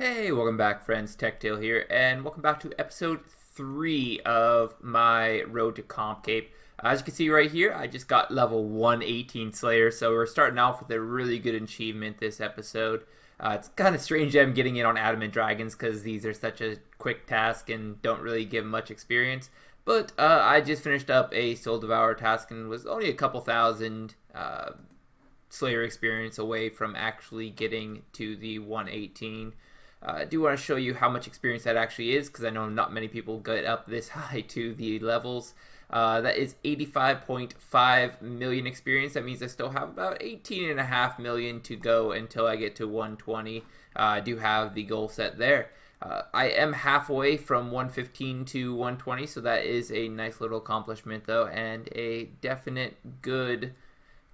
Hey, welcome back, friends. TechTail here, and welcome back to episode 3 of my Road to Comp Cape. As you can see right here, I just got level 118 Slayer, so we're starting off with a really good achievement this episode. It's kind of strange that I'm getting it on Adamant Dragons because these are such a quick task and don't really give much experience. But I just finished up a Soul Devourer task and was only a couple thousand Slayer experience away from actually getting to the 118. I do want to show you how much experience that actually is because I know not many people get up this high to the levels. That is 85.5 million experience. That means I still have about 18.5 million to go until I get to 120. I do have the goal set there. I am halfway from 115 to 120, so that is a nice little accomplishment though, and a definite good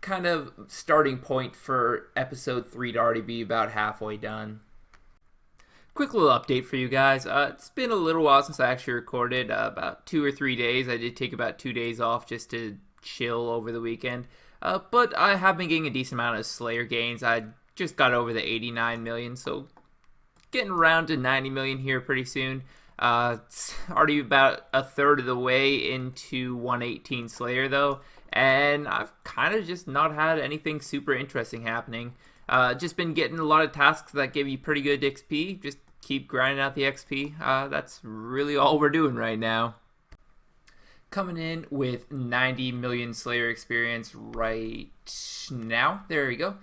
kind of starting point for episode 3 to already be about halfway done. Quick little update for you guys. It's been a little while since I actually recorded, about 2 or 3 days. I did take about 2 days off just to chill over the weekend. But I have been getting a decent amount of Slayer gains. I just got over the 89 million, so getting around to 90 million here pretty soon. It's already about a third of the way into 118 Slayer though, and I've kind of just not had anything super interesting happening. Just been getting a lot of tasks that give you pretty good XP. Just keep grinding out the XP. That's really all we're doing right now. Coming in with 90 million Slayer experience right now. There we go.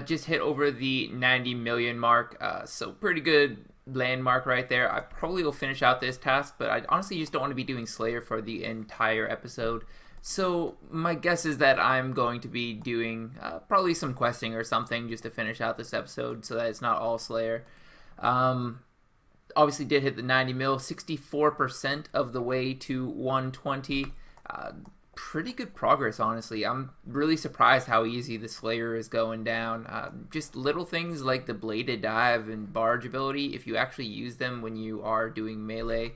Just hit over the 90 million mark. So pretty good landmark right there. I probably will finish out this task, but I honestly just don't want to be doing Slayer for the entire episode. So my guess is that I'm going to be doing probably some questing or something just to finish out this episode so that it's not all Slayer. Obviously did hit the 90 mil, 64% of the way to 120. Pretty good progress, honestly. I'm really surprised how easy the Slayer is going down. Just little things like the bladed dive and barge ability, if you actually use them when you are doing melee,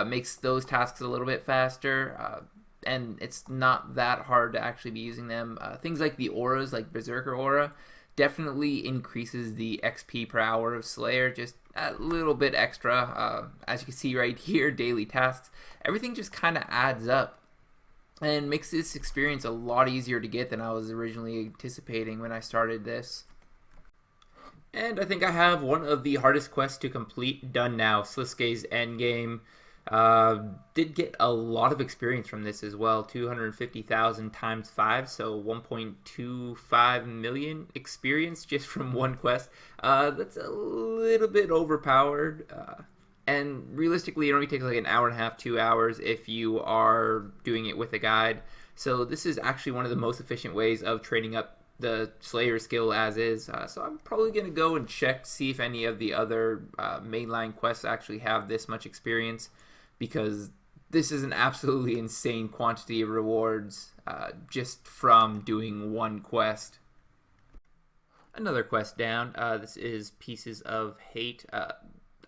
makes those tasks a little bit faster. And it's not that hard to actually be using them. Things like the auras, like Berserker Aura, definitely increases the XP per hour of Slayer, just a little bit extra. As you can see right here, daily tasks, everything just kind of adds up and makes this experience a lot easier to get than I was originally anticipating when I started this. And I think I have one of the hardest quests to complete done now, Sliske's Endgame. Did get a lot of experience from this as well, 250,000 times 5, so 1.25 million experience just from one quest. That's a little bit overpowered, and realistically it only takes like an hour and a half, 2 hours if you are doing it with a guide. So this is actually one of the most efficient ways of training up the Slayer skill as is. So I'm probably going to go and check, see if any of the other mainline quests actually have this much experience, because this is an absolutely insane quantity of rewards just from doing one quest. Another quest down. This is Pieces of Hate.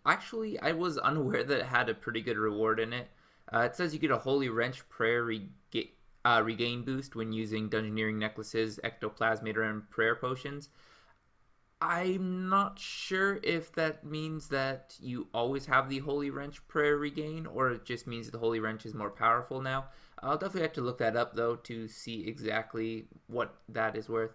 Actually, I was unaware that it had a pretty good reward in it. It says you get a Holy Wrench Prayer regain boost when using Dungeoneering necklaces, ectoplasmator, and prayer potions. I'm not sure if that means that you always have the Holy Wrench Prayer regain, or it just means the Holy Wrench is more powerful now. I'll definitely have to look that up, though, to see exactly what that is worth.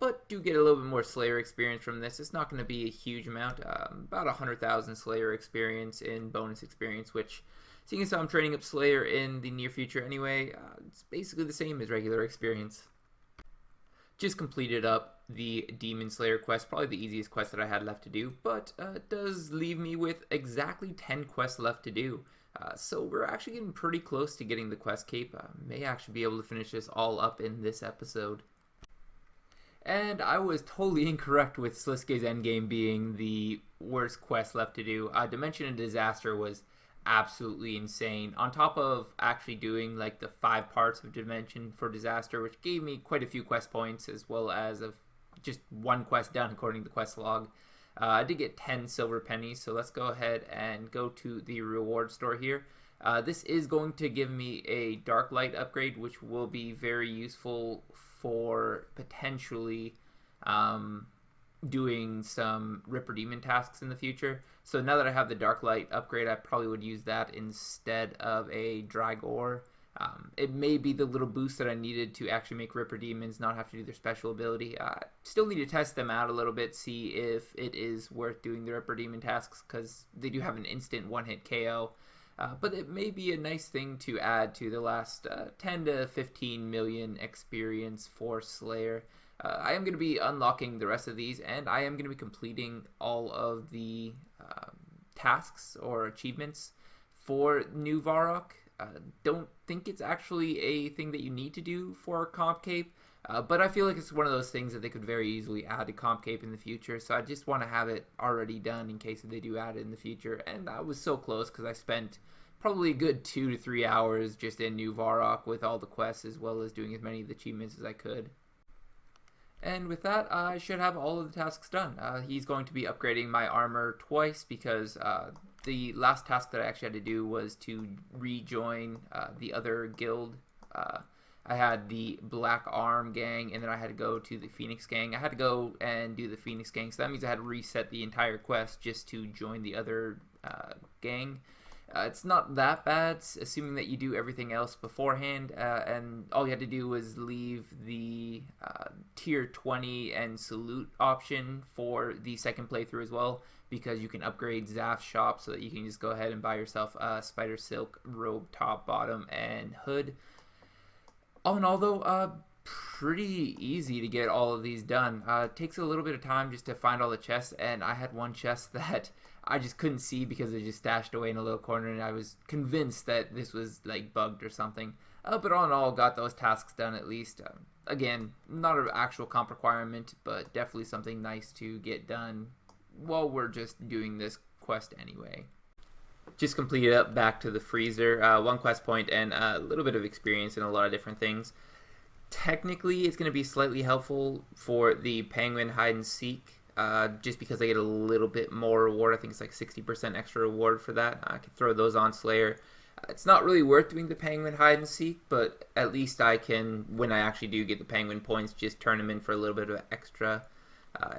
But do get a little bit more Slayer experience from this. It's not going to be a huge amount, about 100,000 Slayer experience in bonus experience, which, seeing as how I'm training up Slayer in the near future anyway, it's basically the same as regular experience. Just completed up the Demon Slayer quest, probably the easiest quest that I had left to do, but it does leave me with exactly 10 quests left to do. So we're actually getting pretty close to getting the quest cape. May actually be able to finish this all up in this episode. And I was totally incorrect with Sliske's Endgame being the worst quest left to do. Dimension of Disaster was absolutely insane. On top of actually doing like the 5 parts of Dimension for Disaster, which gave me quite a few quest points, as well as just one quest done according to the quest log. I did get 10 silver pennies, so let's go ahead and go to the reward store here. This is going to give me a Dark Light upgrade, which will be very useful for potentially doing some Ripper Demon tasks in the future. So now that I have the Dark Light upgrade, I probably would use that instead of a Drygore. It may be the little boost that I needed to actually make Ripper Demons not have to do their special ability. Still need to test them out a little bit, see if it is worth doing the Ripper Demon tasks, because they do have an instant one-hit KO. But it may be a nice thing to add to the last 10 to 15 million experience for Slayer. I am going to be unlocking the rest of these, and I am going to be completing all of the tasks or achievements for new Varrock. Don't think it's actually a thing that you need to do for Comp Cape, but I feel like it's one of those things that they could very easily add to Comp Cape in the future, so I just want to have it already done in case they do add it in the future. And I was so close because I spent probably a good 2 to 3 hours just in New Varrock with all the quests, as well as doing as many of the achievements as I could. And with that, I should have all of the tasks done. He's going to be upgrading my armor twice because the last task that I actually had to do was to rejoin the other guild. I had the Black Arm gang, and then I had to go to the Phoenix gang. I had to go and do the Phoenix gang, so that means I had to reset the entire quest just to join the other gang. It's not that bad, assuming that you do everything else beforehand, and all you had to do was leave the tier 20 and salute option for the second playthrough as well, because you can upgrade Zaf's shop so that you can just go ahead and buy yourself a spider silk robe, top, bottom, and hood. All in all, though, pretty easy to get all of these done. It takes a little bit of time just to find all the chests, and I had one chest that I just couldn't see because it just stashed away in a little corner, and I was convinced that this was like bugged or something. But all in all, got those tasks done at least. Again, not an actual comp requirement, but definitely something nice to get done while we're just doing this quest anyway. Just completed up back to the freezer. One quest point and a little bit of experience in a lot of different things. Technically, it's going to be slightly helpful for the penguin hide and seek. Just because I get a little bit more reward. I think it's like 60% extra reward for that. I could throw those on Slayer. It's not really worth doing the penguin hide and seek, but at least I can, when I actually do get the penguin points, just turn them in for a little bit of extra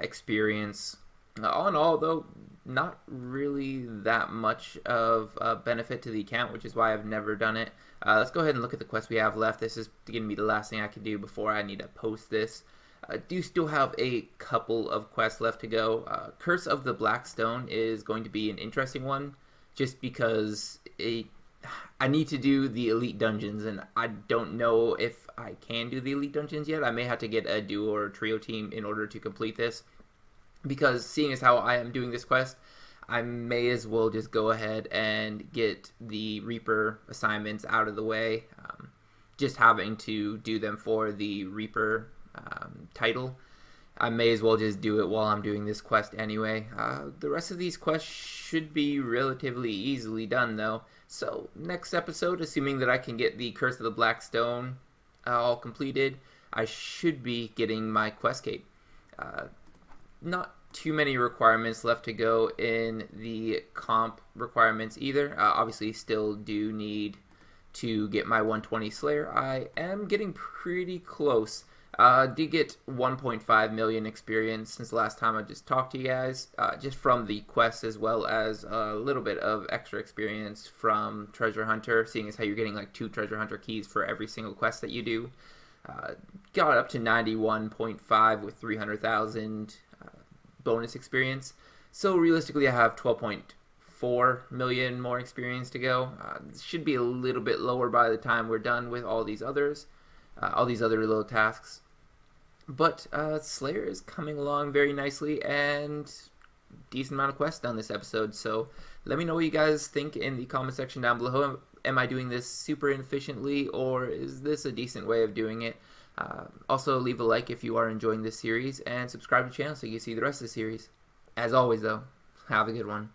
experience. All in all, though, not really that much of a benefit to the account, which is why I've never done it. Let's go ahead and look at the quests we have left. This is going to be the last thing I can do before I need to post this. I do still have a couple of quests left to go. Curse of the Black Stone is going to be an interesting one, just because I need to do the elite dungeons, and I don't know if I can do the elite dungeons yet. I may have to get a duo or trio team in order to complete this, because seeing as how I am doing this quest, I may as well just go ahead and get the Reaper assignments out of the way. Just having to do them for the Reaper title, I may as well just do it while I'm doing this quest anyway. The rest of these quests should be relatively easily done though. So next episode, assuming that I can get the Curse of the Black Stone all completed, I should be getting my quest cape. Not too many requirements left to go in the comp requirements either. Obviously still do need to get my 120 Slayer. I am getting pretty close. Did get 1.5 million experience since the last time I just talked to you guys, just from the quest, as well as a little bit of extra experience from Treasure Hunter, seeing as how you're getting like 2 Treasure Hunter keys for every single quest that you do. Got up to 91.5 with 300,000 bonus experience. So realistically, I have 12.4 million more experience to go. It should be a little bit lower by the time we're done with all these other little tasks. But Slayer is coming along very nicely, and decent amount of quests done this episode. So let me know what you guys think in the comment section down below. Am I doing this super inefficiently, or is this a decent way of doing it? Also, leave a like if you are enjoying this series, and subscribe to the channel so you can see the rest of the series. As always, though, have a good one.